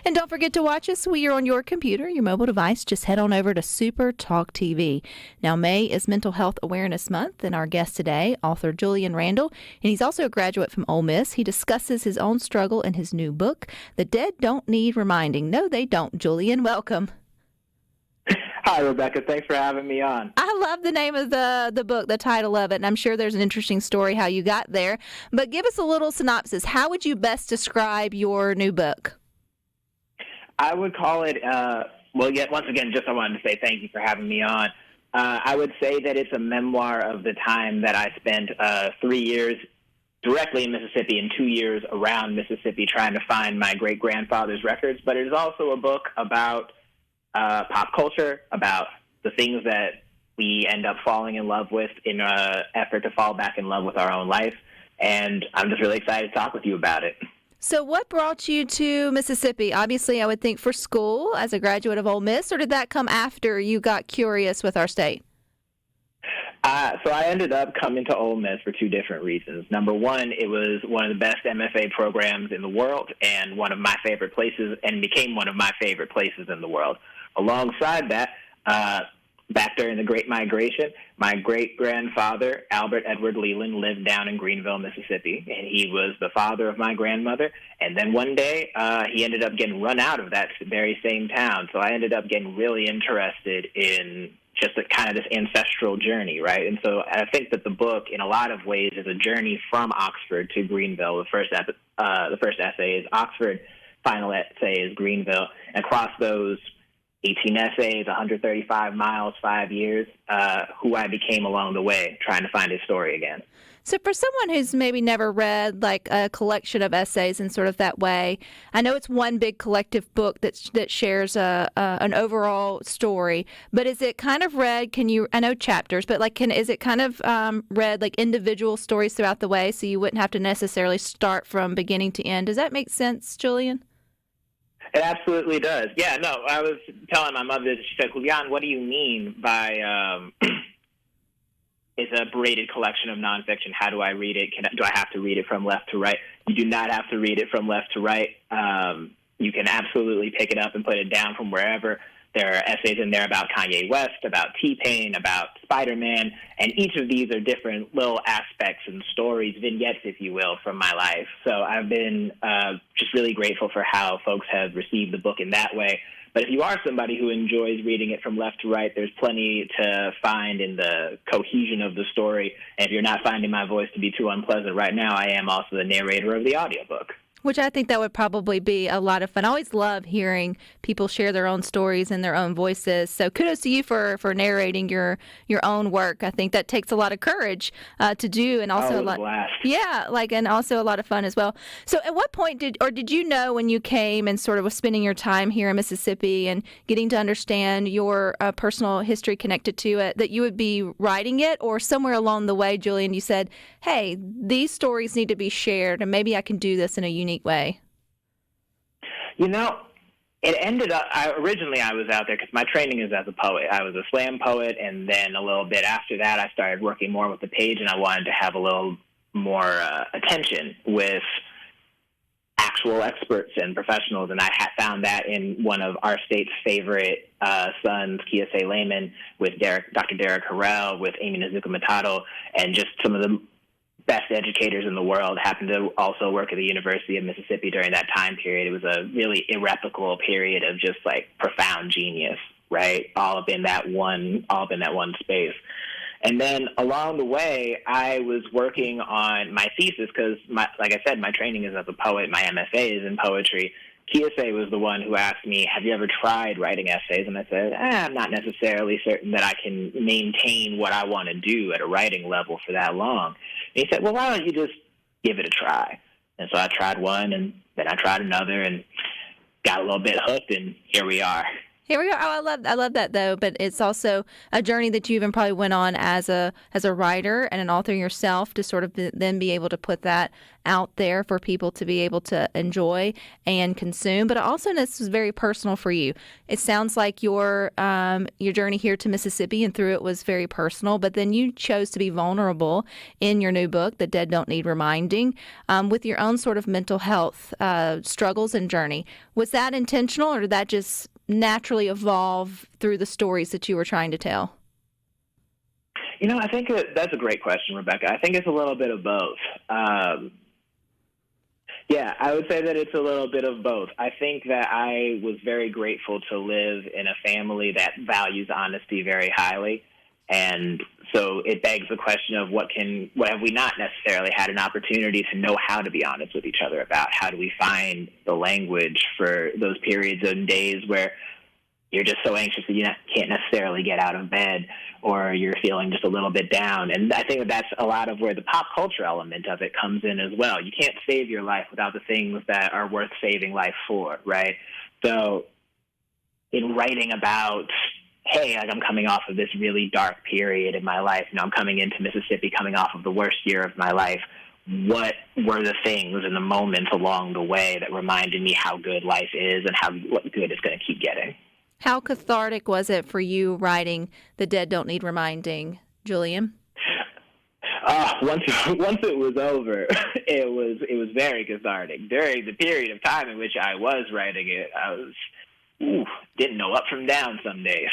And don't forget to watch us when you're on your computer, your mobile device. Just head on over to SuperTalk TV. Now, May is Mental Health Awareness Month, and our guest today, author Julian Randall, and he's also a graduate from Ole Miss. He discusses his own struggle in his new book, The Dead Don't Need Reminding. No, they don't. Julian, welcome. Hi, Rebecca. Thanks for having me on. I love the name of the book, the title of it, and I'm sure there's an interesting story how you got there. But give us a little synopsis. How would you best describe your new book? I would call it, once again, I wanted to say thank you for having me on. I would say that it's a memoir of the time that I spent 3 years directly in Mississippi and 2 years around Mississippi trying to find my great-grandfather's records. But it is also a book about pop culture, about the things that we end up falling in love with in an effort to fall back in love with our own life. And I'm just really excited to talk with you about it. So what brought you to Mississippi? Obviously, I would think for school as a graduate of Ole Miss, or did that come after you got curious with our state? So I ended up coming to Ole Miss for two different reasons. Number one, it was one of the best MFA programs in the world and one of my favorite places, and became one of my favorite places in the world. Alongside that, back during the Great Migration, my great-grandfather, Albert Edward Leland, lived down in Greenville, Mississippi, and he was the father of my grandmother. And then one day, he ended up getting run out of that very same town. So I ended up getting really interested in just kind of this ancestral journey, right? And so I think that the book, in a lot of ways, is a journey from Oxford to Greenville. The first essay is Oxford, final essay is Greenville. And across those 18 essays, 135 miles, 5 years, who I became along the way, trying to find his story again. So for someone who's maybe never read like a collection of essays in sort of that way, I know it's one big collective book that shares an overall story, but is it kind of read, I know chapters, but is it kind of read like individual stories throughout the way so you wouldn't have to necessarily start from beginning to end? Does that make sense, Julian? It absolutely does. Yeah, no, I was telling my mother, she said, Julian, what do you mean by it's a braided collection of nonfiction? How do I read it? Do I have to read it from left to right? You do not have to read it from left to right. You can absolutely pick it up and put it down from wherever. There are essays in there about Kanye West, about T-Pain, about Spider-Man, and each of these are different little aspects and stories, vignettes, if you will, from my life. So I've been just really grateful for how folks have received the book in that way. But if you are somebody who enjoys reading it from left to right, there's plenty to find in the cohesion of the story. And if you're not finding my voice to be too unpleasant right now, I am also the narrator of the audiobook. Which I think that would probably be a lot of fun. I always love hearing people share their own stories and their own voices. So kudos to you for narrating your own work. I think that takes a lot of courage to do, and also a lot. Blast. Yeah, and also a lot of fun as well. So at what point did you know when you came and sort of was spending your time here in Mississippi and getting to understand your personal history connected to it, that you would be writing it, or somewhere along the way, Julian, you said, hey, these stories need to be shared and maybe I can do this in a unique way? You know, it ended up, originally I was out there because my training is as a poet. I was a slam poet, and then a little bit after that I started working more with the page, and I wanted to have a little more attention with actual experts and professionals, and I found that in one of our state's favorite sons, Kiese Lehman, with Dr. Derek Harrell, with Amy Nizuka-Matado, and just some of the best educators in the world. Happened to also work at the University of Mississippi during that time period. It was a really irreplaceable period of just like profound genius, right? All up in that one space. And then along the way, I was working on my thesis because, like I said, my training is as a poet. My MFA is in poetry. Kiese was the one who asked me, have you ever tried writing essays? And I said, I'm not necessarily certain that I can maintain what I want to do at a writing level for that long. And he said, well, why don't you just give it a try? And so I tried one, and then I tried another, and got a little bit hooked, and here we are. Here we go. Oh, I love that though. But it's also a journey that you even probably went on as a writer and an author yourself to sort of then be able to put that out there for people to be able to enjoy and consume. But also, this was very personal for you. It sounds like your journey here to Mississippi and through it was very personal. But then you chose to be vulnerable in your new book, "The Dead Don't Need Reminding," with your own sort of mental health struggles and journey. Was that intentional, or did that just naturally evolve through the stories that you were trying to tell? I think that's a great question, Rebecca. I think it's a little bit of both. Yeah, I would say that it's a little bit of both. I think that I was very grateful to live in a family that values honesty very highly. And so it begs the question of what have we not necessarily had an opportunity to know how to be honest with each other about? How do we find the language for those periods and days where you're just so anxious that you can't necessarily get out of bed, or you're feeling just a little bit down? And I think that that's a lot of where the pop culture element of it comes in as well. You can't save your life without the things that are worth saving life for, right? So in writing about, hey, I'm coming off of this really dark period in my life. I'm coming into Mississippi, coming off of the worst year of my life. What were the things and the moments along the way that reminded me how good life is and what good it's going to keep getting? How cathartic was it for you writing "The Dead Don't Need Reminding," Julian? Once it was over, it was very cathartic. During the period of time in which I was writing it, I was didn't know up from down some days.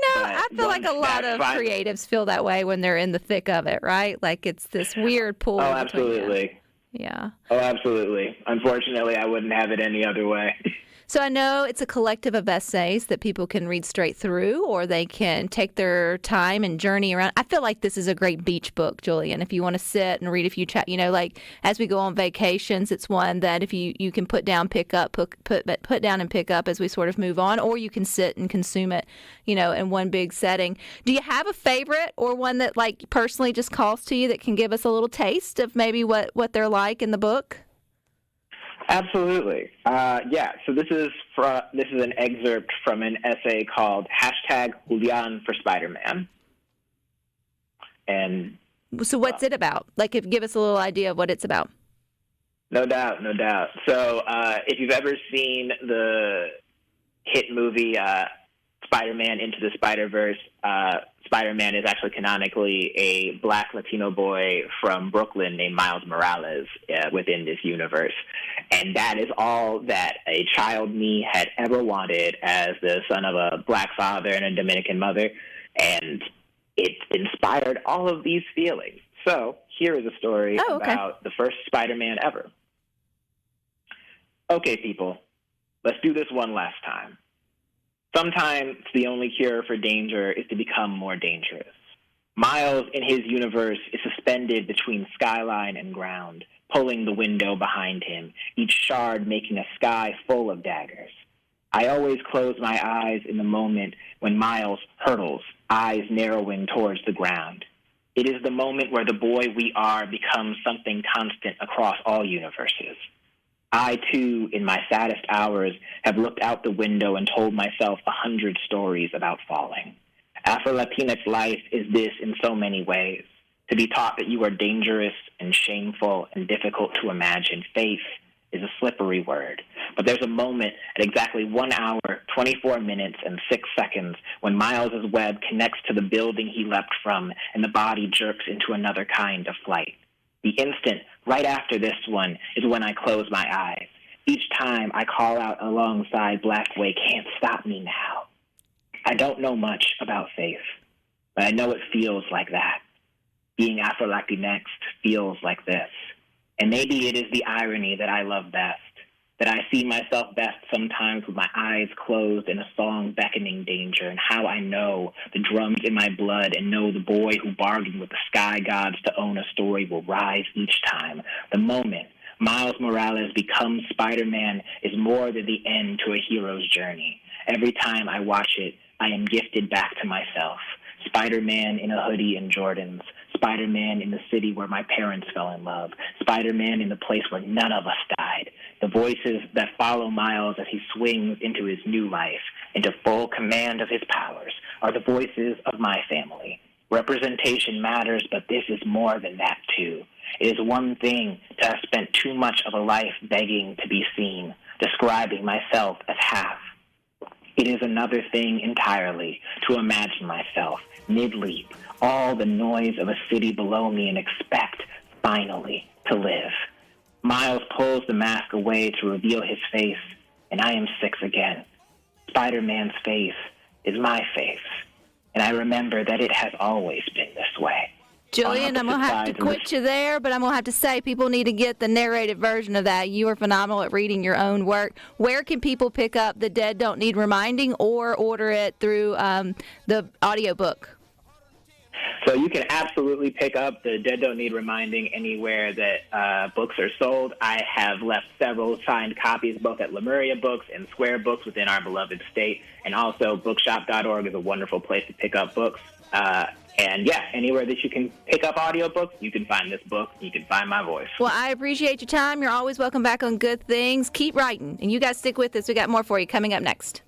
I feel like a lot of creatives feel that way when they're in the thick of it, right? Like it's this weird pull. Oh, absolutely. Yeah. Oh, absolutely. Unfortunately, I wouldn't have it any other way. So I know it's a collective of essays that people can read straight through, or they can take their time and journey around. I feel like this is a great beach book, Julian. If you want to sit and read a few, like as we go on vacations, it's one that if you can put down, pick up, put down and pick up as we sort of move on, or you can sit and consume it, in one big setting. Do you have a favorite or one that like personally just calls to you that can give us a little taste of maybe what they're like in the book? Absolutely. Yeah. So this is an excerpt from an essay called #Julian for Spider-Man. And so what's it about? Like, give us a little idea of what it's about. No doubt. So if you've ever seen the hit movie Spider-Man Into the Spider-Verse, Spider-Man is actually canonically a black Latino boy from Brooklyn named Miles Morales within this universe. And that is all that a child me had ever wanted as the son of a black father and a Dominican mother. And it inspired all of these feelings. So here is a story about the first Spider-Man ever. Okay, people, let's do this one last time. Sometimes the only cure for danger is to become more dangerous. Miles, in his universe, is suspended between skyline and ground, pulling the window behind him, each shard making a sky full of daggers. I always close my eyes in the moment when Miles hurtles, eyes narrowing towards the ground. It is the moment where the boy we are becomes something constant across all universes. I, too, in my saddest hours, have looked out the window and told myself 100 stories about falling. Afro-Latinx life is this in so many ways. To be taught that you are dangerous and shameful and difficult to imagine. Faith is a slippery word. But there's a moment at exactly 1 hour, 24 minutes, and 6 seconds when Miles's web connects to the building he leapt from and the body jerks into another kind of flight. The instant right after this one is when I close my eyes. Each time I call out alongside Blackway, can't stop me now. I don't know much about faith, but I know it feels like that. Being Afro-Latinx feels like this. And maybe it is the irony that I love best, that I see myself best sometimes with my eyes closed in a song beckoning danger, and how I know the drums in my blood and know the boy who bargained with the sky gods to own a story will rise each time. The moment Miles Morales becomes Spider-Man is more than the end to a hero's journey. Every time I watch it, I am gifted back to myself. Spider-Man in a hoodie and Jordans. Spider-Man in the city where my parents fell in love. Spider-Man in the place where none of us died. The voices that follow Miles as he swings into his new life. into full command of his powers are the voices of my family. Representation matters, but this is more than that, too. It is one thing to have spent too much of a life begging to be seen, describing myself as half. It is another thing entirely to imagine myself, mid-leap, all the noise of a city below me and expect, finally, to live. Miles pulls the mask away to reveal his face, and I am 6 again. Spider-Man's face is my face, and I remember that it has always been this way. Julian, I'm going to have to quit you there, but I'm going to have to say people need to get the narrated version of that. You are phenomenal at reading your own work. Where can people pick up The Dead Don't Need Reminding or order it through the audiobook? So you can absolutely pick up The Dead Don't Need Reminding anywhere that books are sold. I have left several signed copies both at Lemuria Books and Square Books within our beloved state. And also bookshop.org is a wonderful place to pick up books. And yeah, anywhere that you can pick up audiobooks, you can find this book. You can find my voice. Well, I appreciate your time. You're always welcome back on Good Things. Keep writing. And you guys stick with us. We got more for you coming up next.